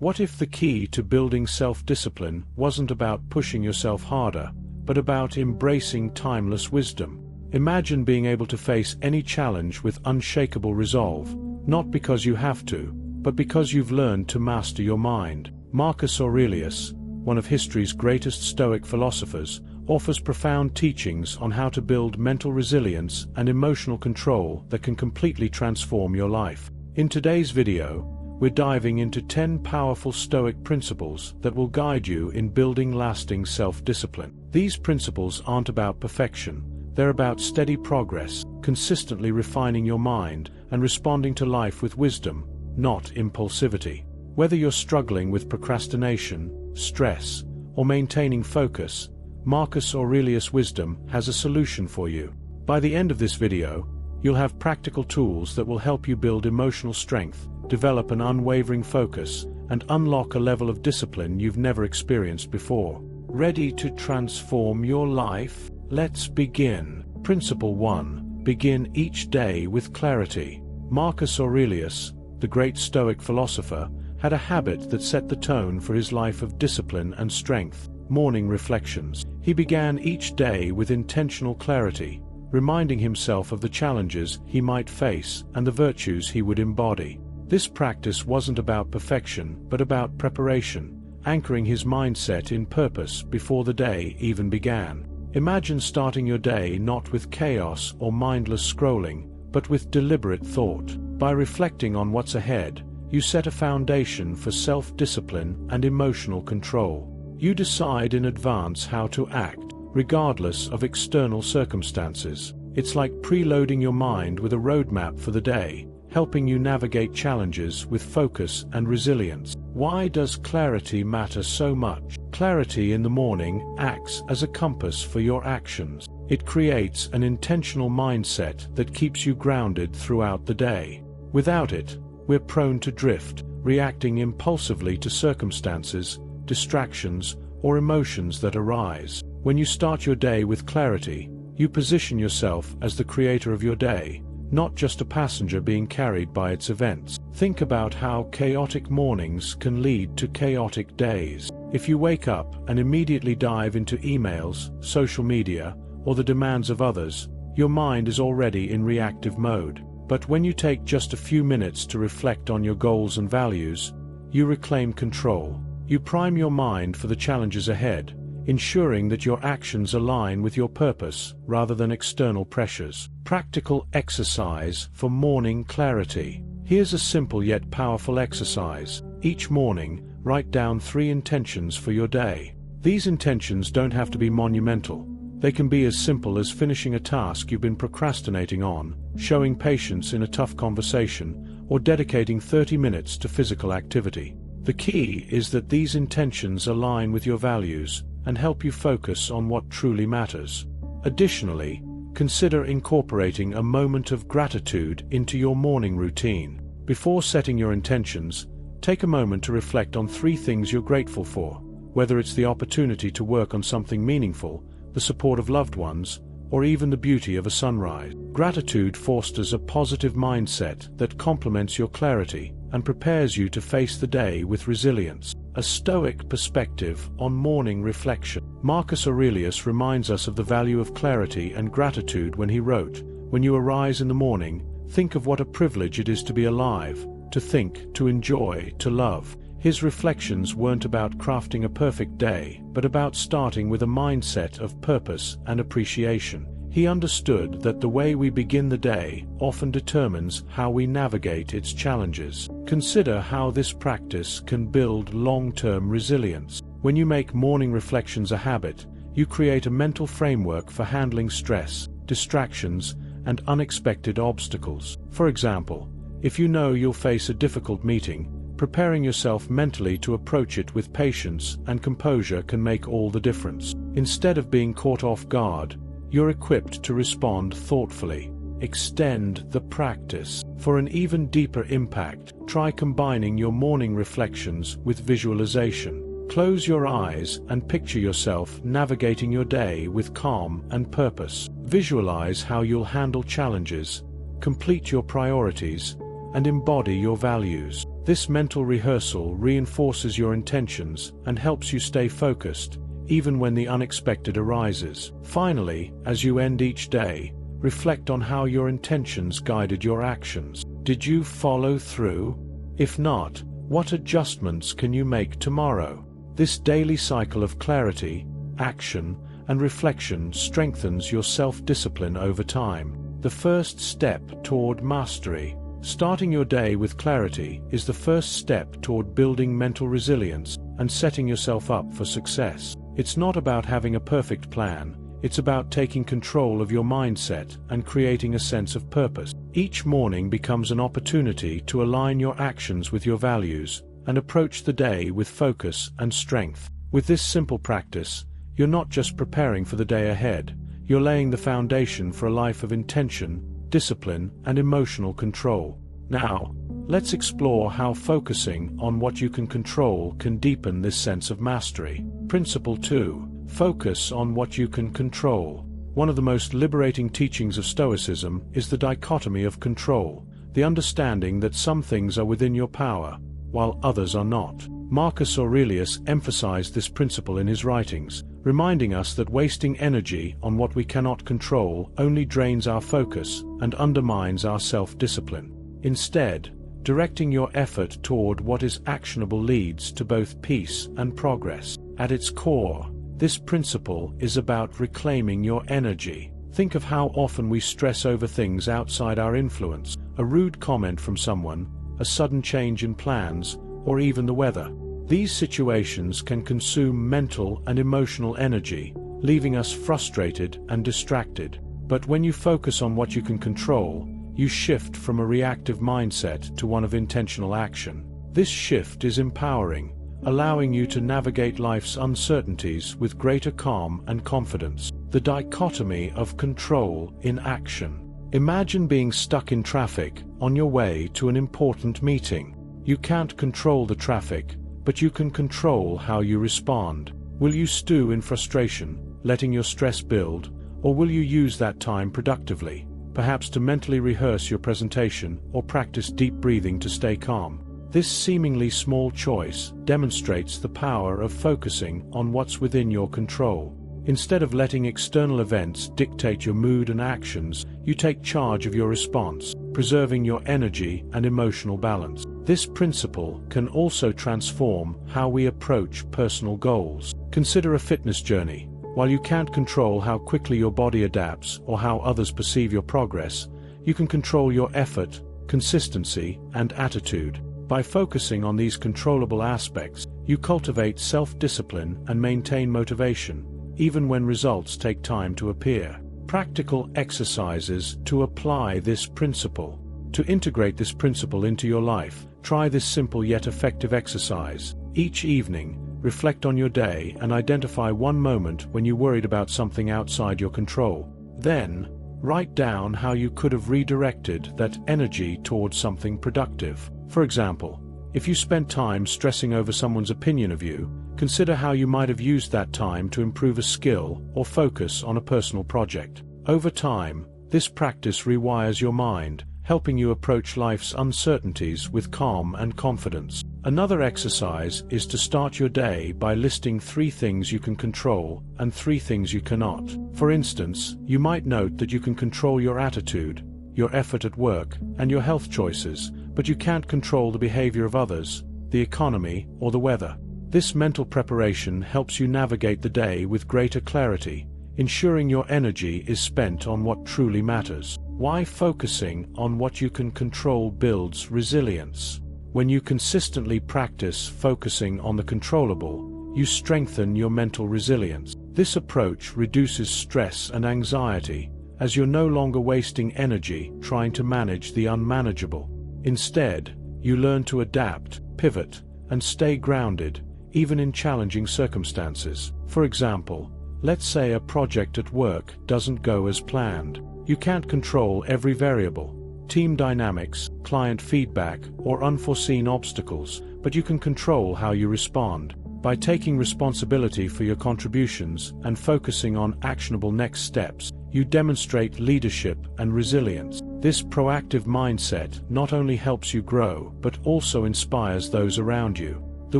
What if the key to building self-discipline wasn't about pushing yourself harder, but about embracing timeless wisdom? Imagine being able to face any challenge with unshakable resolve, not because you have to, but because you've learned to master your mind. Marcus Aurelius, one of history's greatest Stoic philosophers, offers profound teachings on how to build mental resilience and emotional control that can completely transform your life. In today's video, we're diving into 10 powerful Stoic principles that will guide you in building lasting self-discipline. These principles aren't about perfection, they're about steady progress, consistently refining your mind and responding to life with wisdom, not impulsivity. Whether you're struggling with procrastination, stress, or maintaining focus, Marcus Aurelius' wisdom has a solution for you. By the end of this video, you'll have practical tools that will help you build emotional strength, develop an unwavering focus, and unlock a level of discipline you've never experienced before. Ready to transform your life? Let's begin. Principle 1. Begin each day with clarity. Marcus Aurelius, the great Stoic philosopher, had a habit that set the tone for his life of discipline and strength: morning reflections. He began each day with intentional clarity, reminding himself of the challenges he might face and the virtues he would embody. This practice wasn't about perfection, but about preparation, anchoring his mindset in purpose before the day even began. Imagine starting your day not with chaos or mindless scrolling, but with deliberate thought. By reflecting on what's ahead, you set a foundation for self-discipline and emotional control. You decide in advance how to act, regardless of external circumstances. It's like preloading your mind with a roadmap for the day, helping you navigate challenges with focus and resilience. Why does clarity matter so much? Clarity in the morning acts as a compass for your actions. It creates an intentional mindset that keeps you grounded throughout the day. Without it, we're prone to drift, reacting impulsively to circumstances, distractions, or emotions that arise. When you start your day with clarity, you position yourself as the creator of your day, not just a passenger being carried by its events. Think about how chaotic mornings can lead to chaotic days. If you wake up and immediately dive into emails, social media, or the demands of others, your mind is already in reactive mode. But when you take just a few minutes to reflect on your goals and values, you reclaim control. You prime your mind for the challenges ahead, ensuring that your actions align with your purpose rather than external pressures. Practical exercise for morning clarity. Here's a simple yet powerful exercise. Each morning, write down 3 intentions for your day. These intentions don't have to be monumental. They can be as simple as finishing a task you've been procrastinating on, showing patience in a tough conversation, or dedicating 30 minutes to physical activity. The key is that these intentions align with your values and help you focus on what truly matters. Additionally, consider incorporating a moment of gratitude into your morning routine. Before setting your intentions, take a moment to reflect on 3 things you're grateful for, whether it's the opportunity to work on something meaningful, the support of loved ones, or even the beauty of a sunrise. Gratitude fosters a positive mindset that complements your clarity and prepares you to face the day with resilience. A Stoic perspective on morning reflection. Marcus Aurelius reminds us of the value of clarity and gratitude when he wrote, "When you arise in the morning, think of what a privilege it is to be alive, to think, to enjoy, to love." His reflections weren't about crafting a perfect day, but about starting with a mindset of purpose and appreciation. He understood that the way we begin the day often determines how we navigate its challenges. Consider how this practice can build long-term resilience. When you make morning reflections a habit, you create a mental framework for handling stress, distractions, and unexpected obstacles. For example, if you know you'll face a difficult meeting, preparing yourself mentally to approach it with patience and composure can make all the difference. Instead of being caught off guard, you're equipped to respond thoughtfully. Extend the practice. For an even deeper impact, try combining your morning reflections with visualization. Close your eyes and picture yourself navigating your day with calm and purpose. Visualize how you'll handle challenges, complete your priorities, and embody your values. This mental rehearsal reinforces your intentions and helps you stay focused, even when the unexpected arises. Finally, as you end each day, reflect on how your intentions guided your actions. Did you follow through? If not, what adjustments can you make tomorrow? This daily cycle of clarity, action, and reflection strengthens your self-discipline over time. The first step toward mastery. Starting your day with clarity is the first step toward building mental resilience and setting yourself up for success. It's not about having a perfect plan, it's about taking control of your mindset and creating a sense of purpose. Each morning becomes an opportunity to align your actions with your values and approach the day with focus and strength. With this simple practice, you're not just preparing for the day ahead, you're laying the foundation for a life of intention, discipline, and emotional control. Now, let's explore how focusing on what you can control can deepen this sense of mastery. Principle 2. Focus on what you can control. One of the most liberating teachings of Stoicism is the dichotomy of control, the understanding that some things are within your power, while others are not. Marcus Aurelius emphasized this principle in his writings, reminding us that wasting energy on what we cannot control only drains our focus and undermines our self-discipline. Instead, directing your effort toward what is actionable leads to both peace and progress. At its core, this principle is about reclaiming your energy. Think of how often we stress over things outside our influence, a rude comment from someone, a sudden change in plans, or even the weather. These situations can consume mental and emotional energy, leaving us frustrated and distracted. But when you focus on what you can control, you shift from a reactive mindset to one of intentional action. This shift is empowering, allowing you to navigate life's uncertainties with greater calm and confidence. The dichotomy of control in action. Imagine being stuck in traffic on your way to an important meeting. You can't control the traffic, but you can control how you respond. Will you stew in frustration, letting your stress build, or will you use that time productively, perhaps to mentally rehearse your presentation or practice deep breathing to stay calm? This seemingly small choice demonstrates the power of focusing on what's within your control. Instead of letting external events dictate your mood and actions, you take charge of your response, preserving your energy and emotional balance. This principle can also transform how we approach personal goals. Consider a fitness journey. While you can't control how quickly your body adapts or how others perceive your progress, you can control your effort, consistency, and attitude. By focusing on these controllable aspects, you cultivate self-discipline and maintain motivation, even when results take time to appear. Practical exercises to apply this principle. To integrate this principle into your life, try this simple yet effective exercise. Each evening, reflect on your day and identify one moment when you worried about something outside your control. Then, write down how you could have redirected that energy towards something productive. For example, if you spent time stressing over someone's opinion of you, consider how you might have used that time to improve a skill or focus on a personal project. Over time, this practice rewires your mind, helping you approach life's uncertainties with calm and confidence. Another exercise is to start your day by listing 3 things you can control and 3 things you cannot. For instance, you might note that you can control your attitude, your effort at work, and your health choices, but you can't control the behavior of others, the economy, or the weather. This mental preparation helps you navigate the day with greater clarity, ensuring your energy is spent on what truly matters. Why focusing on what you can control builds resilience? When you consistently practice focusing on the controllable, you strengthen your mental resilience. This approach reduces stress and anxiety, as you're no longer wasting energy trying to manage the unmanageable. Instead, you learn to adapt, pivot, and stay grounded, even in challenging circumstances. For example, let's say a project at work doesn't go as planned. You can't control every variable, team dynamics, client feedback, or unforeseen obstacles, but you can control how you respond. By taking responsibility for your contributions and focusing on actionable next steps, you demonstrate leadership and resilience. This proactive mindset not only helps you grow but also inspires those around you. The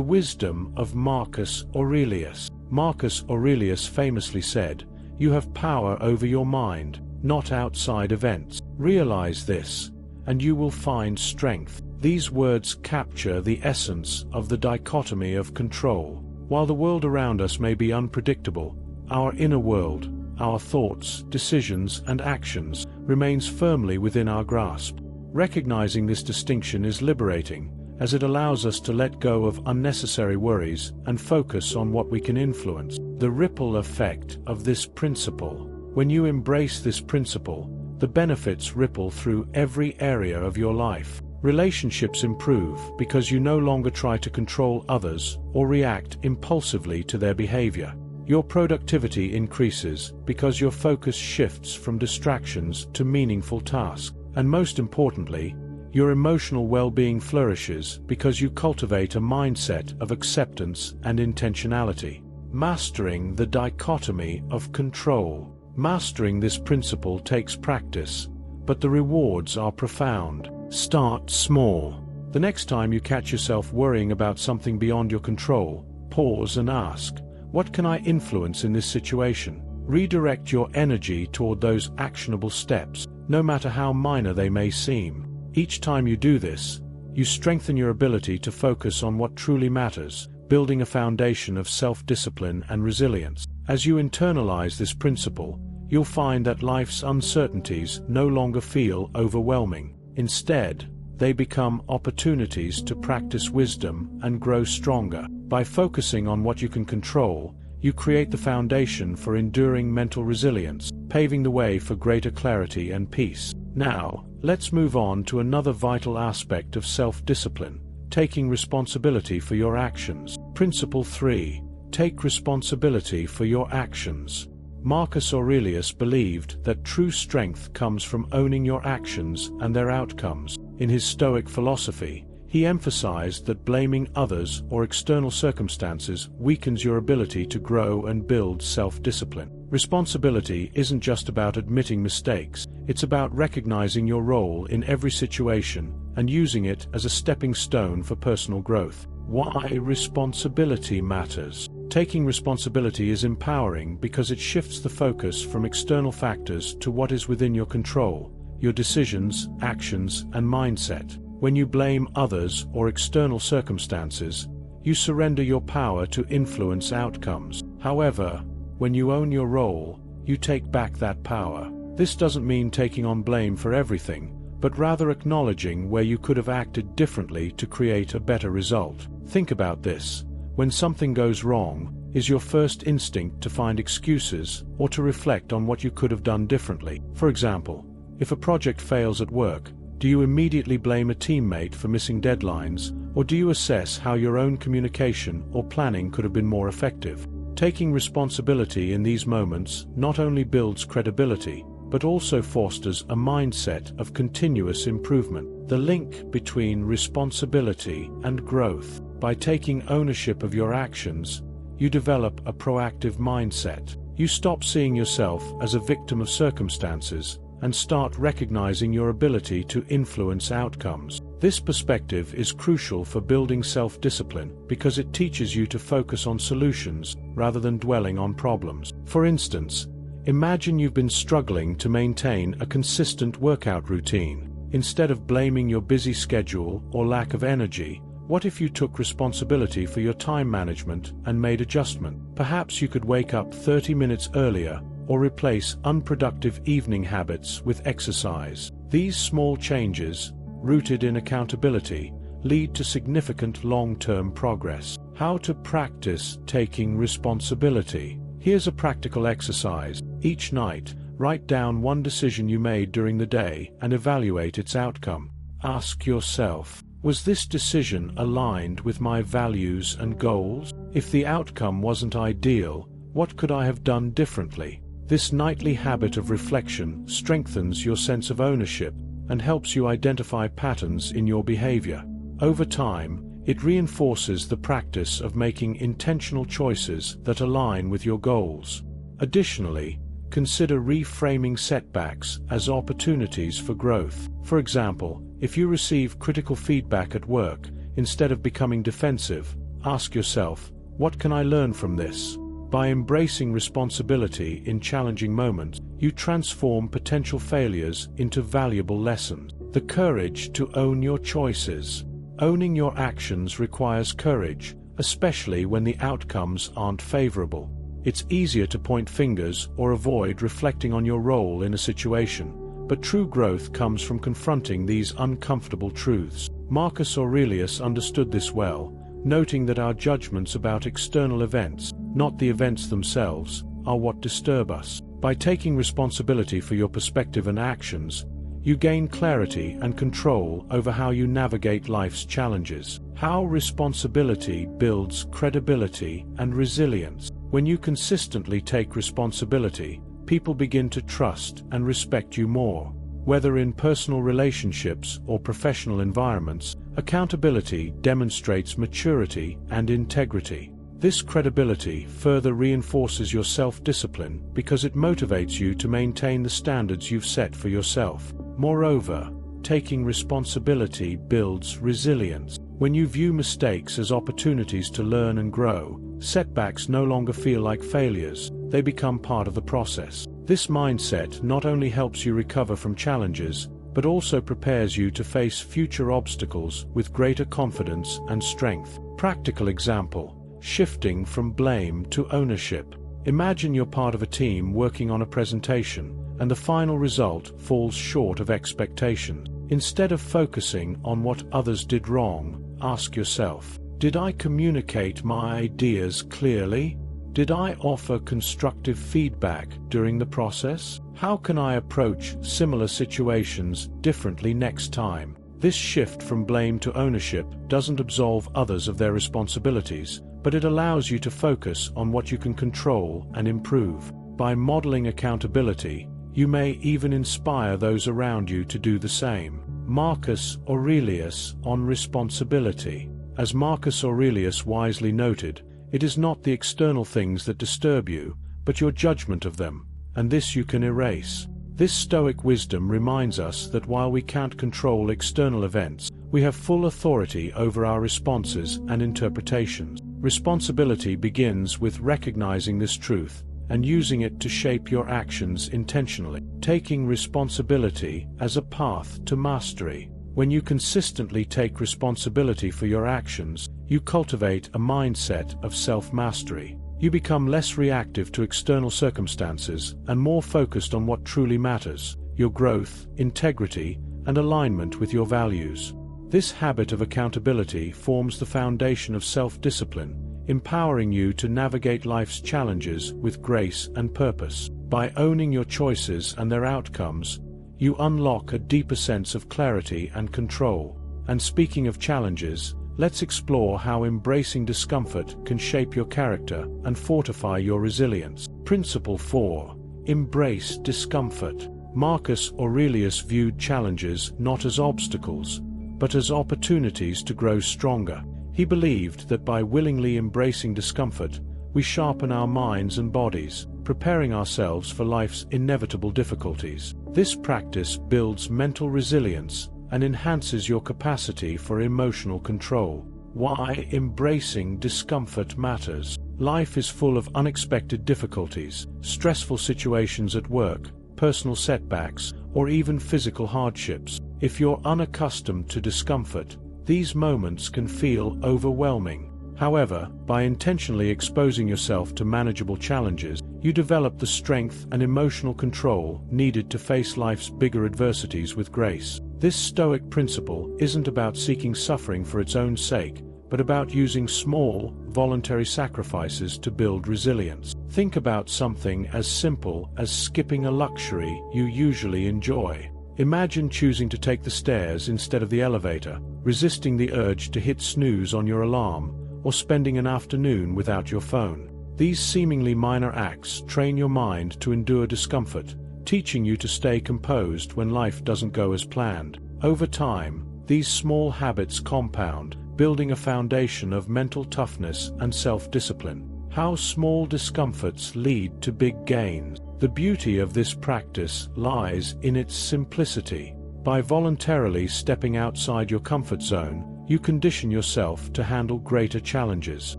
wisdom of Marcus Aurelius. Marcus Aurelius famously said, "You have power over your mind, not outside events. Realize this, and you will find strength." These words capture the essence of the dichotomy of control. While the world around us may be unpredictable, our inner world, our thoughts, decisions, and actions, remains firmly within our grasp. Recognizing this distinction is liberating, as it allows us to let go of unnecessary worries and focus on what we can influence. The ripple effect of this principle. When you embrace this principle, the benefits ripple through every area of your life. Relationships improve because you no longer try to control others or react impulsively to their behavior. Your productivity increases because your focus shifts from distractions to meaningful tasks. And most importantly, your emotional well-being flourishes because you cultivate a mindset of acceptance and intentionality. Mastering the dichotomy of control. Mastering this principle takes practice, but the rewards are profound. Start small. The next time you catch yourself worrying about something beyond your control, pause and ask, "What can I influence in this situation?" Redirect your energy toward those actionable steps, no matter how minor they may seem. Each time you do this, you strengthen your ability to focus on what truly matters, building a foundation of self-discipline and resilience. As you internalize this principle, you'll find that life's uncertainties no longer feel overwhelming. Instead, they become opportunities to practice wisdom and grow stronger. By focusing on what you can control, you create the foundation for enduring mental resilience, paving the way for greater clarity and peace. Now, let's move on to another vital aspect of self-discipline, taking responsibility for your actions. Principle 3. Take responsibility for your actions. Marcus Aurelius believed that true strength comes from owning your actions and their outcomes. In his Stoic philosophy, he emphasized that blaming others or external circumstances weakens your ability to grow and build self-discipline. Responsibility isn't just about admitting mistakes, it's about recognizing your role in every situation and using it as a stepping stone for personal growth. Why responsibility matters. Taking responsibility is empowering because it shifts the focus from external factors to what is within your control, your decisions, actions, and mindset. When you blame others or external circumstances, you surrender your power to influence outcomes. However, when you own your role, you take back that power. This doesn't mean taking on blame for everything, but rather acknowledging where you could have acted differently to create a better result. Think about this. When something goes wrong, is your first instinct to find excuses or to reflect on what you could have done differently? For example, if a project fails at work, do you immediately blame a teammate for missing deadlines, or do you assess how your own communication or planning could have been more effective? Taking responsibility in these moments not only builds credibility, but also fosters a mindset of continuous improvement. The link between responsibility and growth. By taking ownership of your actions, you develop a proactive mindset. You stop seeing yourself as a victim of circumstances and start recognizing your ability to influence outcomes. This perspective is crucial for building self-discipline because it teaches you to focus on solutions rather than dwelling on problems. For instance, imagine you've been struggling to maintain a consistent workout routine. Instead of blaming your busy schedule or lack of energy, what if you took responsibility for your time management and made adjustment? Perhaps you could wake up 30 minutes earlier or replace unproductive evening habits with exercise. These small changes, rooted in accountability, lead to significant long-term progress. How to practice taking responsibility. Here's a practical exercise. Each night, write down one decision you made during the day and evaluate its outcome. Ask yourself, was this decision aligned with my values and goals? If the outcome wasn't ideal, what could I have done differently? This nightly habit of reflection strengthens your sense of ownership and helps you identify patterns in your behavior. Over time, it reinforces the practice of making intentional choices that align with your goals. Additionally, consider reframing setbacks as opportunities for growth. For example, if you receive critical feedback at work, instead of becoming defensive, ask yourself, what can I learn from this? By embracing responsibility in challenging moments, you transform potential failures into valuable lessons. The courage to own your choices. Owning your actions requires courage, especially when the outcomes aren't favorable. It's easier to point fingers or avoid reflecting on your role in a situation, but true growth comes from confronting these uncomfortable truths. Marcus Aurelius understood this well, noting that our judgments about external events, not the events themselves, are what disturb us. By taking responsibility for your perspective and actions, you gain clarity and control over how you navigate life's challenges. How responsibility builds credibility and resilience. When you consistently take responsibility, people begin to trust and respect you more. Whether in personal relationships or professional environments, accountability demonstrates maturity and integrity. This credibility further reinforces your self-discipline because it motivates you to maintain the standards you've set for yourself. Moreover, taking responsibility builds resilience. When you view mistakes as opportunities to learn and grow, setbacks no longer feel like failures, they become part of the process. This mindset not only helps you recover from challenges, but also prepares you to face future obstacles with greater confidence and strength. Practical example: shifting from blame to ownership. Imagine you're part of a team working on a presentation, and the final result falls short of expectations. Instead of focusing on what others did wrong, ask yourself, did I communicate my ideas clearly? Did I offer constructive feedback during the process? How can I approach similar situations differently next time? This shift from blame to ownership doesn't absolve others of their responsibilities, but it allows you to focus on what you can control and improve. By modeling accountability, you may even inspire those around you to do the same. Marcus Aurelius on responsibility. As Marcus Aurelius wisely noted, it is not the external things that disturb you, but your judgment of them, and this you can erase. This Stoic wisdom reminds us that while we can't control external events, we have full authority over our responses and interpretations. Responsibility begins with recognizing this truth and using it to shape your actions intentionally. Taking responsibility as a path to mastery. When you consistently take responsibility for your actions, you cultivate a mindset of self-mastery. You become less reactive to external circumstances and more focused on what truly matters: your growth, integrity, and alignment with your values. This habit of accountability forms the foundation of self-discipline, empowering you to navigate life's challenges with grace and purpose. By owning your choices and their outcomes, you unlock a deeper sense of clarity and control. And speaking of challenges, let's explore how embracing discomfort can shape your character and fortify your resilience. Principle 4. Embrace discomfort. Marcus Aurelius viewed challenges not as obstacles, but as opportunities to grow stronger. He believed that by willingly embracing discomfort, we sharpen our minds and bodies, preparing ourselves for life's inevitable difficulties. This practice builds mental resilience and enhances your capacity for emotional control. Why embracing discomfort matters. Life is full of unexpected difficulties, stressful situations at work, personal setbacks, or even physical hardships. If you're unaccustomed to discomfort, these moments can feel overwhelming. However, by intentionally exposing yourself to manageable challenges, you develop the strength and emotional control needed to face life's bigger adversities with grace. This Stoic principle isn't about seeking suffering for its own sake, but about using small, voluntary sacrifices to build resilience. Think about something as simple as skipping a luxury you usually enjoy. Imagine choosing to take the stairs instead of the elevator, resisting the urge to hit snooze on your alarm, or spending an afternoon without your phone. These seemingly minor acts train your mind to endure discomfort, teaching you to stay composed when life doesn't go as planned. Over time, these small habits compound, building a foundation of mental toughness and self-discipline. How small discomforts lead to big gains. The beauty of this practice lies in its simplicity. By voluntarily stepping outside your comfort zone, you condition yourself to handle greater challenges.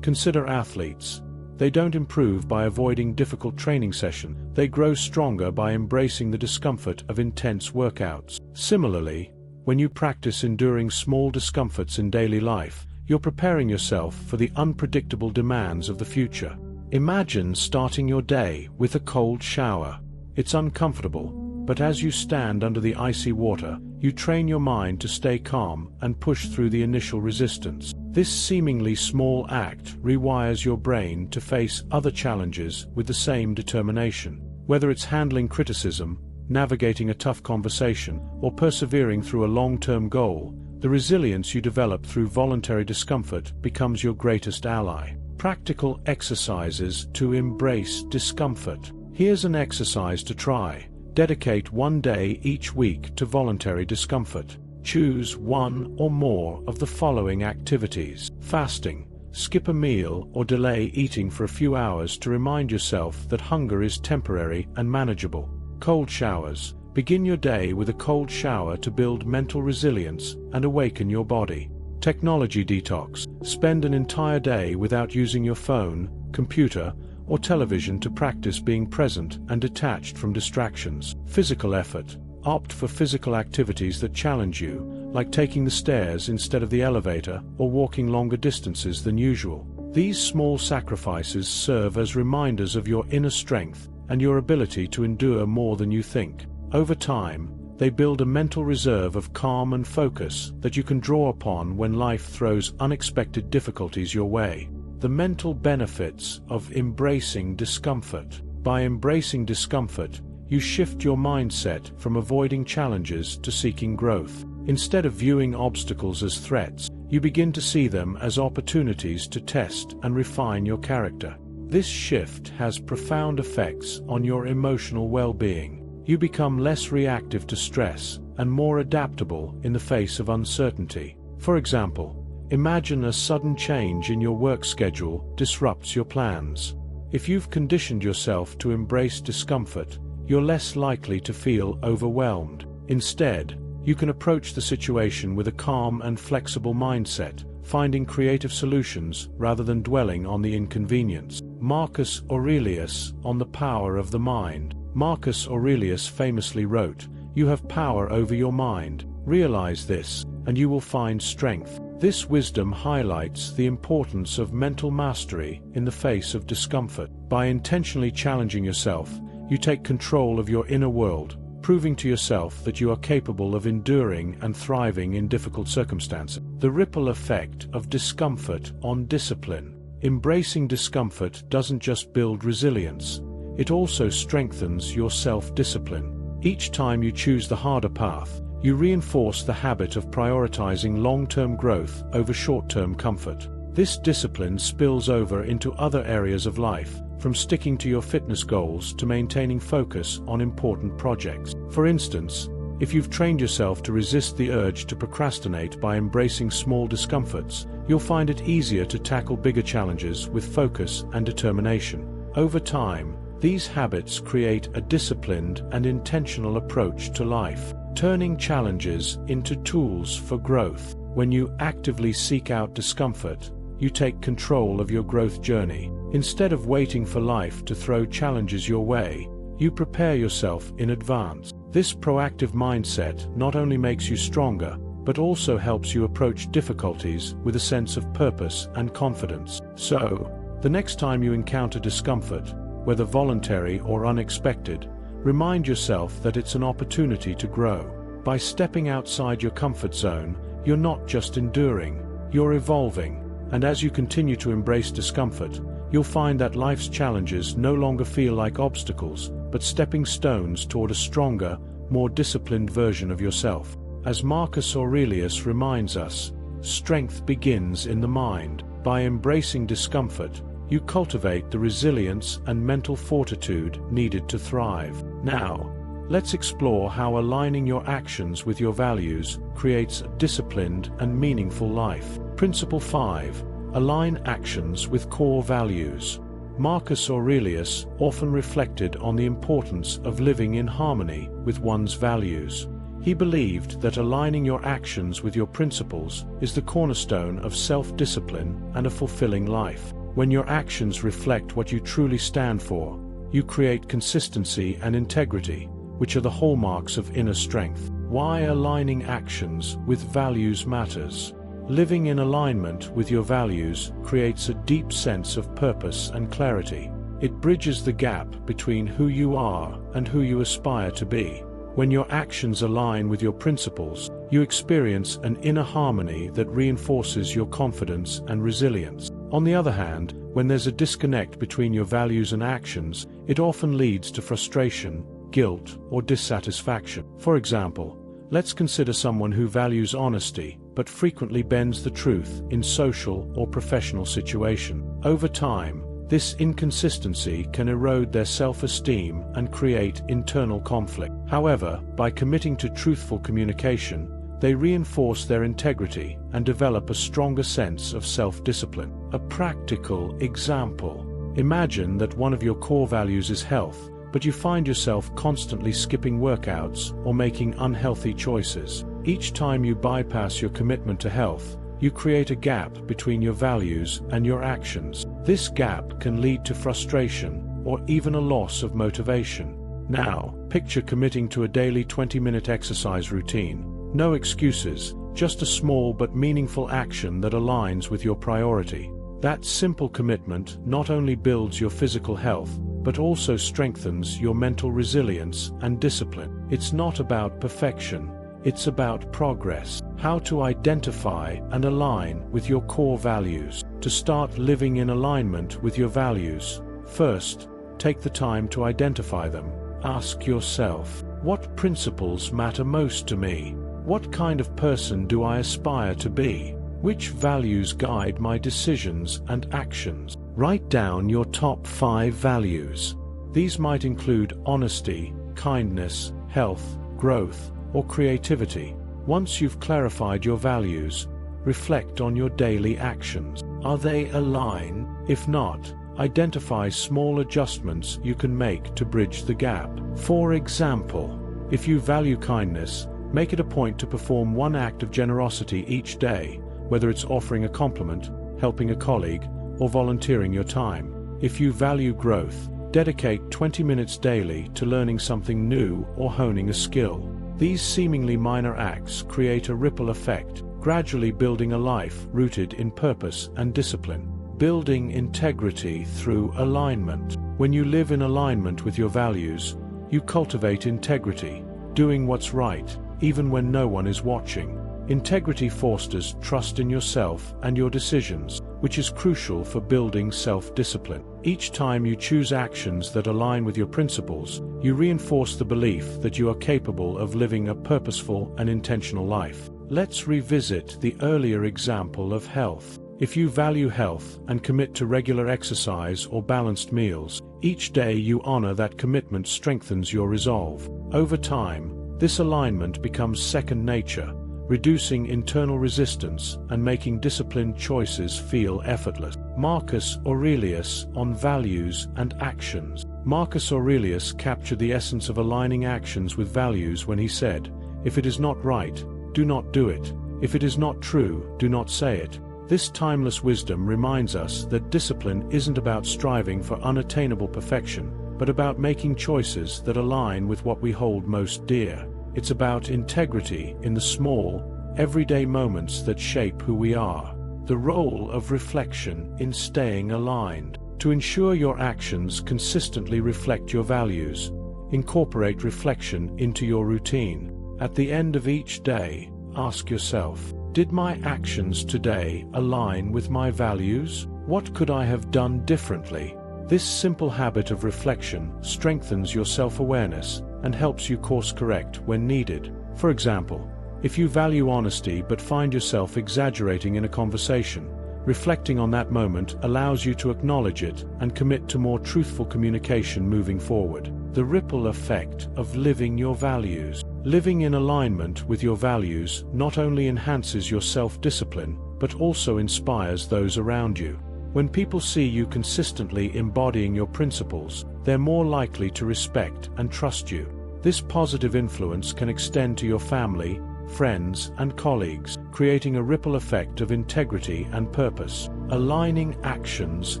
Consider athletes. They don't improve by avoiding difficult training sessions. They grow stronger by embracing the discomfort of intense workouts. Similarly, when you practice enduring small discomforts in daily life, you're preparing yourself for the unpredictable demands of the future. Imagine starting your day with a cold shower. It's uncomfortable, but as you stand under the icy water, you train your mind to stay calm and push through the initial resistance. This seemingly small act rewires your brain to face other challenges with the same determination. Whether it's handling criticism, navigating a tough conversation, or persevering through a long-term goal, the resilience you develop through voluntary discomfort becomes your greatest ally. Practical exercises to embrace discomfort. Here's an exercise to try. Dedicate one day each week to voluntary discomfort. Choose one or more of the following activities. Fasting. Skip a meal or delay eating for a few hours to remind yourself that hunger is temporary and manageable. Cold showers. Begin your day with a cold shower to build mental resilience and awaken your body. Technology detox. Spend an entire day without using your phone, computer, or television to practice being present and detached from distractions. Physical effort. Opt for physical activities that challenge you, like taking the stairs instead of the elevator or walking longer distances than usual. These small sacrifices serve as reminders of your inner strength and your ability to endure more than you think. Over time, they build a mental reserve of calm and focus that you can draw upon when life throws unexpected difficulties your way. The mental benefits of embracing discomfort. By embracing discomfort, you shift your mindset from avoiding challenges to seeking growth. Instead of viewing obstacles as threats, you begin to see them as opportunities to test and refine your character. This shift has profound effects on your emotional well-being. You become less reactive to stress and more adaptable in the face of uncertainty. For example, imagine a sudden change in your work schedule disrupts your plans. If you've conditioned yourself to embrace discomfort, you're less likely to feel overwhelmed. Instead, you can approach the situation with a calm and flexible mindset, finding creative solutions rather than dwelling on the inconvenience. Marcus Aurelius on the power of the mind. Marcus Aurelius famously wrote, "You have power over your mind. Realize this, and you will find strength." This wisdom highlights the importance of mental mastery in the face of discomfort. By intentionally challenging yourself, you take control of your inner world, proving to yourself that you are capable of enduring and thriving in difficult circumstances. The ripple effect of discomfort on discipline. Embracing discomfort doesn't just build resilience, it also strengthens your self-discipline. Each time you choose the harder path, you reinforce the habit of prioritizing long-term growth over short-term comfort. This discipline spills over into other areas of life, from sticking to your fitness goals to maintaining focus on important projects. For instance, if you've trained yourself to resist the urge to procrastinate by embracing small discomforts, you'll find it easier to tackle bigger challenges with focus and determination. Over time, these habits create a disciplined and intentional approach to life, turning challenges into tools for growth. When you actively seek out discomfort, you take control of your growth journey. Instead of waiting for life to throw challenges your way, you prepare yourself in advance. This proactive mindset not only makes you stronger, but also helps you approach difficulties with a sense of purpose and confidence. So, the next time you encounter discomfort, whether voluntary or unexpected, remind yourself that it's an opportunity to grow. By stepping outside your comfort zone, you're not just enduring, you're evolving. And as you continue to embrace discomfort, you'll find that life's challenges no longer feel like obstacles, but stepping stones toward a stronger, more disciplined version of yourself. As Marcus Aurelius reminds us, strength begins in the mind. By embracing discomfort, you cultivate the resilience and mental fortitude needed to thrive. Now, let's explore how aligning your actions with your values creates a disciplined and meaningful life. Principle 5. Align actions with core values. Marcus Aurelius often reflected on the importance of living in harmony with one's values. He believed that aligning your actions with your principles is the cornerstone of self-discipline and a fulfilling life. When your actions reflect what you truly stand for, you create consistency and integrity, which are the hallmarks of inner strength. Why aligning actions with values matters. Living in alignment with your values creates a deep sense of purpose and clarity. It bridges the gap between who you are and who you aspire to be. When your actions align with your principles, you experience an inner harmony that reinforces your confidence and resilience. On the other hand, when there's a disconnect between your values and actions, it often leads to frustration, guilt, or dissatisfaction. For example, let's consider someone who values honesty but frequently bends the truth in social or professional situations. Over time, this inconsistency can erode their self-esteem and create internal conflict. However, by committing to truthful communication, they reinforce their integrity and develop a stronger sense of self-discipline. A practical example. Imagine that one of your core values is health, but you find yourself constantly skipping workouts or making unhealthy choices. Each time you bypass your commitment to health, you create a gap between your values and your actions. This gap can lead to frustration or even a loss of motivation. Now, picture committing to a daily 20-minute exercise routine. No excuses, just a small but meaningful action that aligns with your priority. That simple commitment not only builds your physical health, but also strengthens your mental resilience and discipline. It's not about perfection, it's about progress. How to identify and align with your core values. To start living in alignment with your values, first, take the time to identify them. Ask yourself, what principles matter most to me? What kind of person do I aspire to be? Which values guide my decisions and actions? Write down your top 5 values. These might include honesty, kindness, health, growth, or creativity. Once you've clarified your values, reflect on your daily actions. Are they aligned? If not, identify small adjustments you can make to bridge the gap. For example, if you value kindness, make it a point to perform one act of generosity each day, whether it's offering a compliment, helping a colleague, or volunteering your time. If you value growth, dedicate 20 minutes daily to learning something new or honing a skill. These seemingly minor acts create a ripple effect, gradually building a life rooted in purpose and discipline. Building integrity through alignment. When you live in alignment with your values, you cultivate integrity, doing what's right, even when no one is watching. Integrity fosters trust in yourself and your decisions, which is crucial for building self-discipline. Each time you choose actions that align with your principles, you reinforce the belief that you are capable of living a purposeful and intentional life. Let's revisit the earlier example of health. If you value health and commit to regular exercise or balanced meals, each day you honor that commitment strengthens your resolve. Over time, this alignment becomes second nature, reducing internal resistance and making disciplined choices feel effortless. Marcus Aurelius on values and actions. Marcus Aurelius captured the essence of aligning actions with values when he said, "If it is not right, do not do it. If it is not true, do not say it." This timeless wisdom reminds us that discipline isn't about striving for unattainable perfection, but about making choices that align with what we hold most dear. It's about integrity in the small, everyday moments that shape who we are. The role of reflection in staying aligned. To ensure your actions consistently reflect your values, incorporate reflection into your routine. At the end of each day, ask yourself, did my actions today align with my values? What could I have done differently? This simple habit of reflection strengthens your self-awareness and helps you course-correct when needed. For example, if you value honesty but find yourself exaggerating in a conversation, reflecting on that moment allows you to acknowledge it and commit to more truthful communication moving forward. The ripple effect of living your values. Living in alignment with your values not only enhances your self-discipline, but also inspires those around you. When people see you consistently embodying your principles, they're more likely to respect and trust you. This positive influence can extend to your family, friends, and colleagues, creating a ripple effect of integrity and purpose. Aligning actions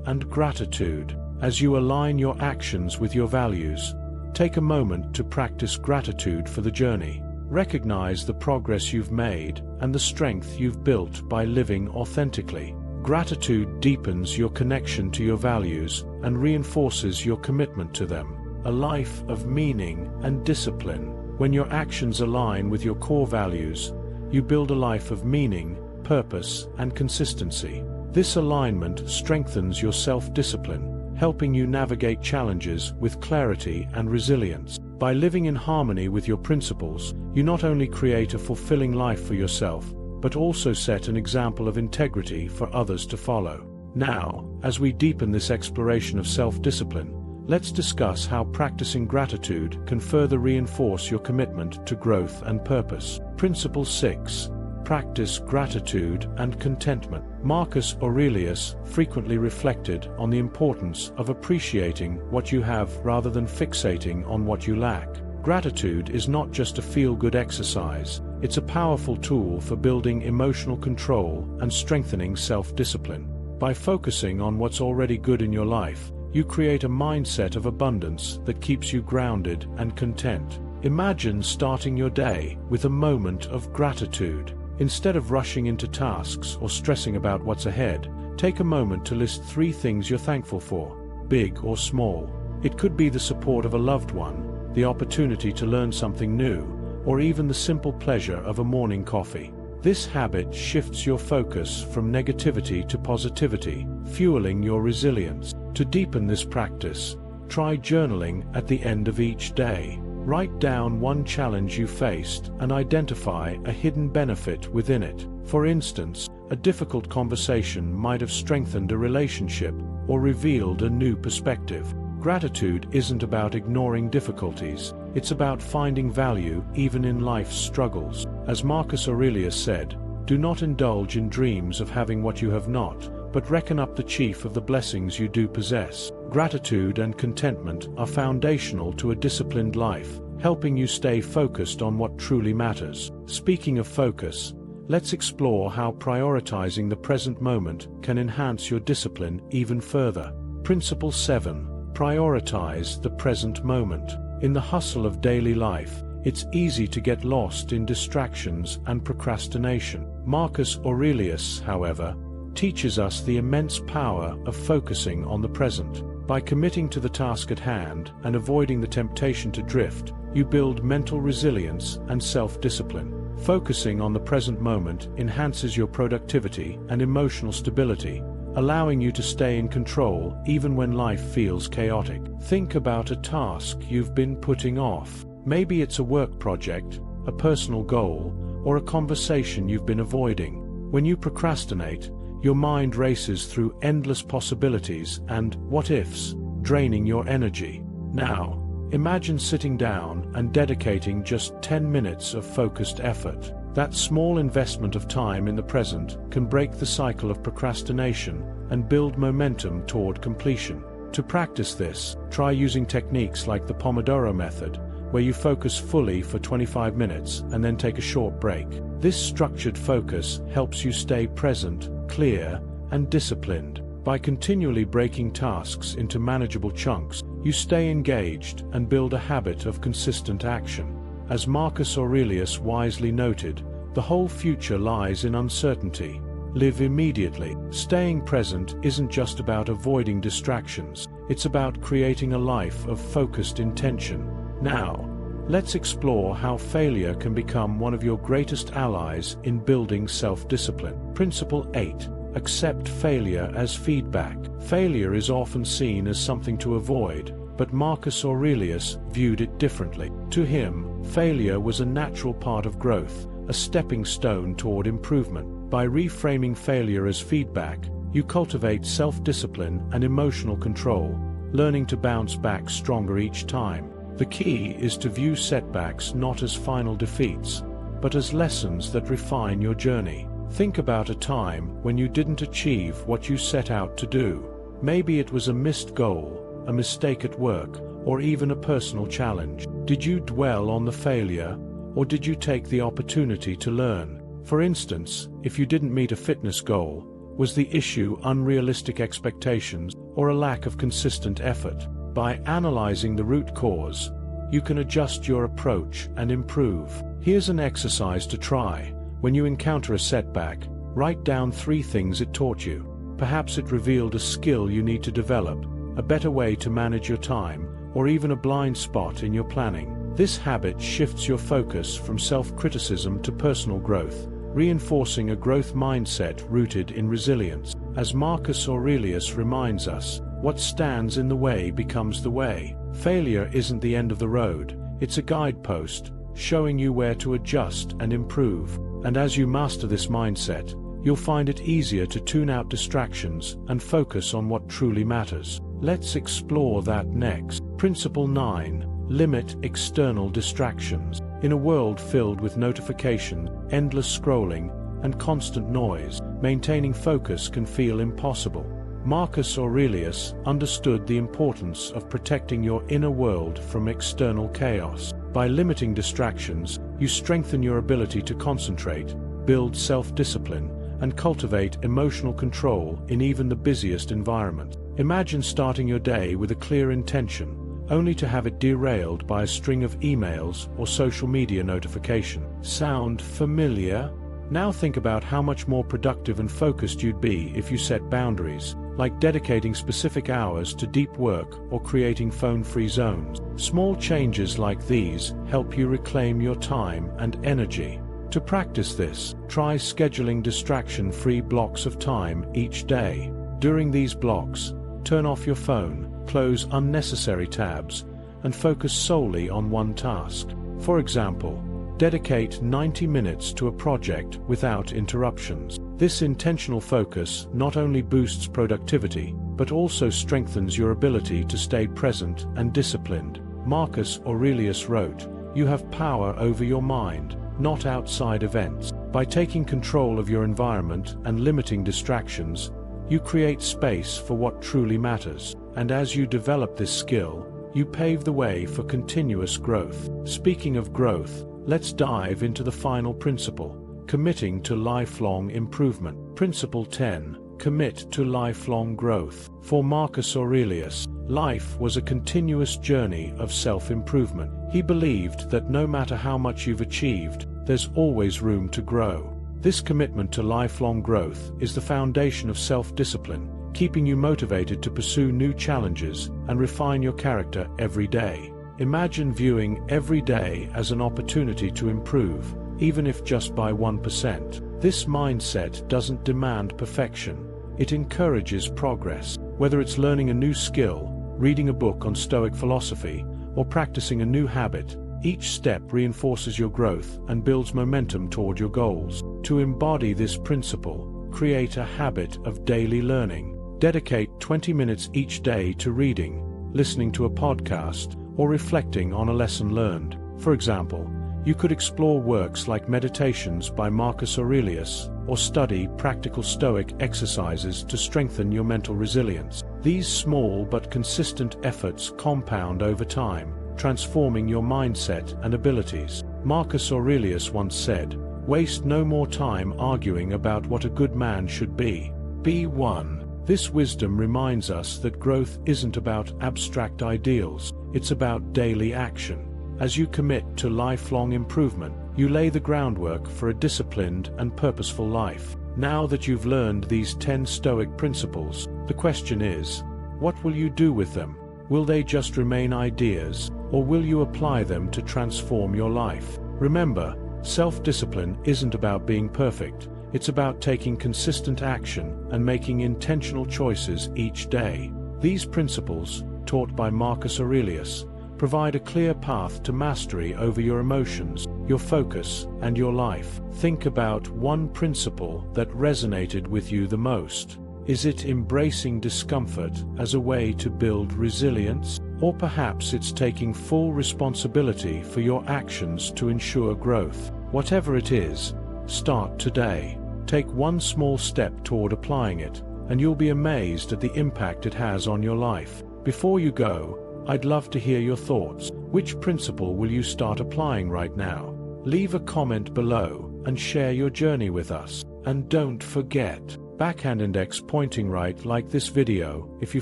and gratitude. As you align your actions with your values, take a moment to practice gratitude for the journey. Recognize the progress you've made and the strength you've built by living authentically. Gratitude deepens your connection to your values and reinforces your commitment to them. A life of meaning and discipline. When your actions align with your core values, you build a life of meaning, purpose, and consistency. This alignment strengthens your self-discipline, helping you navigate challenges with clarity and resilience. By living in harmony with your principles, you not only create a fulfilling life for yourself, but also set an example of integrity for others to follow. Now, as we deepen this exploration of self-discipline, let's discuss how practicing gratitude can further reinforce your commitment to growth and purpose. Principle 6. Practice gratitude and contentment. Marcus Aurelius frequently reflected on the importance of appreciating what you have rather than fixating on what you lack. Gratitude is not just a feel-good exercise, it's a powerful tool for building emotional control and strengthening self-discipline. By focusing on what's already good in your life, you create a mindset of abundance that keeps you grounded and content. Imagine starting your day with a moment of gratitude. Instead of rushing into tasks or stressing about what's ahead, take a moment to list 3 things you're thankful for, big or small. It could be the support of a loved one, the opportunity to learn something new, or even the simple pleasure of a morning coffee. This habit shifts your focus from negativity to positivity, fueling your resilience. To deepen this practice, try journaling at the end of each day. Write down one challenge you faced and identify a hidden benefit within it. For instance, a difficult conversation might have strengthened a relationship or revealed a new perspective. Gratitude isn't about ignoring difficulties, it's about finding value even in life's struggles. As Marcus Aurelius said, "Do not indulge in dreams of having what you have not, but reckon up the chief of the blessings you do possess." Gratitude and contentment are foundational to a disciplined life, helping you stay focused on what truly matters. Speaking of focus, let's explore how prioritizing the present moment can enhance your discipline even further. Principle 7. Prioritize the present moment. In the hustle of daily life, it's easy to get lost in distractions and procrastination. Marcus Aurelius, however, teaches us the immense power of focusing on the present. By committing to the task at hand and avoiding the temptation to drift, you build mental resilience and self-discipline. Focusing on the present moment enhances your productivity and emotional stability, allowing you to stay in control even when life feels chaotic. Think about a task you've been putting off. Maybe it's a work project, a personal goal, or a conversation you've been avoiding. When you procrastinate, your mind races through endless possibilities and what-ifs, draining your energy. Now, imagine sitting down and dedicating just 10 minutes of focused effort. That small investment of time in the present can break the cycle of procrastination and build momentum toward completion. To practice this, try using techniques like the Pomodoro method, where you focus fully for 25 minutes and then take a short break. This structured focus helps you stay present, clear, and disciplined. By continually breaking tasks into manageable chunks, you stay engaged and build a habit of consistent action. As Marcus Aurelius wisely noted, the whole future lies in uncertainty. Live immediately. Staying present isn't just about avoiding distractions, it's about creating a life of focused intention. Now, let's explore how failure can become one of your greatest allies in building self-discipline. Principle 8. Accept failure as feedback. Failure is often seen as something to avoid, but Marcus Aurelius viewed it differently. To him, failure was a natural part of growth, a stepping stone toward improvement. By reframing failure as feedback, you cultivate self-discipline and emotional control, learning to bounce back stronger each time. The key is to view setbacks not as final defeats, but as lessons that refine your journey. Think about a time when you didn't achieve what you set out to do. Maybe it was a missed goal, a mistake at work, or even a personal challenge. Did you dwell on the failure, or did you take the opportunity to learn? For instance, if you didn't meet a fitness goal, was the issue unrealistic expectations or a lack of consistent effort? By analyzing the root cause, you can adjust your approach and improve. Here's an exercise to try. When you encounter a setback, write down 3 things it taught you. Perhaps it revealed a skill you need to develop, a better way to manage your time, or even a blind spot in your planning. This habit shifts your focus from self-criticism to personal growth, reinforcing a growth mindset rooted in resilience. As Marcus Aurelius reminds us, what stands in the way becomes the way. Failure isn't the end of the road, it's a guidepost, showing you where to adjust and improve. And as you master this mindset, you'll find it easier to tune out distractions and focus on what truly matters. Let's explore that next. Principle 9. Limit external distractions. In a world filled with notifications, endless scrolling, and constant noise, maintaining focus can feel impossible. Marcus Aurelius understood the importance of protecting your inner world from external chaos. By limiting distractions, you strengthen your ability to concentrate, build self-discipline, and cultivate emotional control in even the busiest environment. Imagine starting your day with a clear intention, only to have it derailed by a string of emails or social media notifications. Sound familiar? Now think about how much more productive and focused you'd be if you set boundaries, like dedicating specific hours to deep work or creating phone-free zones. Small changes like these help you reclaim your time and energy. To practice this, try scheduling distraction-free blocks of time each day. During these blocks, turn off your phone, close unnecessary tabs, and focus solely on one task. For example, dedicate 90 minutes to a project without interruptions. This intentional focus not only boosts productivity, but also strengthens your ability to stay present and disciplined. Marcus Aurelius wrote, "You have power over your mind, not outside events." By taking control of your environment and limiting distractions, you create space for what truly matters. And as you develop this skill, you pave the way for continuous growth. Speaking of growth, let's dive into the final principle, committing to lifelong improvement. Principle 10. Commit to lifelong growth. For Marcus Aurelius, life was a continuous journey of self-improvement. He believed that no matter how much you've achieved, there's always room to grow. This commitment to lifelong growth is the foundation of self-discipline, keeping you motivated to pursue new challenges and refine your character every day. Imagine viewing every day as an opportunity to improve, even if just by 1%. This mindset doesn't demand perfection. It encourages progress. Whether it's learning a new skill, reading a book on Stoic philosophy, or practicing a new habit, each step reinforces your growth and builds momentum toward your goals. To embody this principle, create a habit of daily learning. Dedicate 20 minutes each day to reading, listening to a podcast, or reflecting on a lesson learned. For example, you could explore works like Meditations by Marcus Aurelius, or study practical Stoic exercises to strengthen your mental resilience. These small but consistent efforts compound over time, transforming your mindset and abilities. Marcus Aurelius once said, "Waste no more time arguing about what a good man should be. Be one." This wisdom reminds us that growth isn't about abstract ideals, it's about daily action. As you commit to lifelong improvement, you lay the groundwork for a disciplined and purposeful life. Now that you've learned these 10 Stoic principles, the question is, what will you do with them? Will they just remain ideas, or will you apply them to transform your life? Remember, self-discipline isn't about being perfect. It's about taking consistent action and making intentional choices each day. These principles, taught by Marcus Aurelius, provide a clear path to mastery over your emotions, your focus, and your life. Think about one principle that resonated with you the most. Is it embracing discomfort as a way to build resilience? Or perhaps it's taking full responsibility for your actions to ensure growth. Whatever it is, start today. Take one small step toward applying it, and you'll be amazed at the impact it has on your life. Before you go, I'd love to hear your thoughts. Which principle will you start applying right now? Leave a comment below and share your journey with us. And don't forget, backhand index pointing right, like this video if you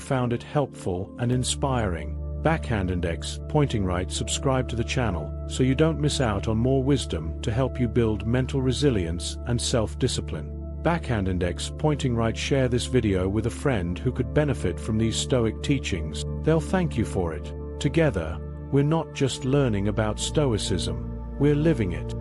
found it helpful and inspiring. Backhand index pointing right, subscribe to the channel so you don't miss out on more wisdom to help you build mental resilience and self-discipline. Backhand index pointing right, share this video with a friend who could benefit from these Stoic teachings. They'll thank you for it. Together, we're not just learning about Stoicism, we're living it.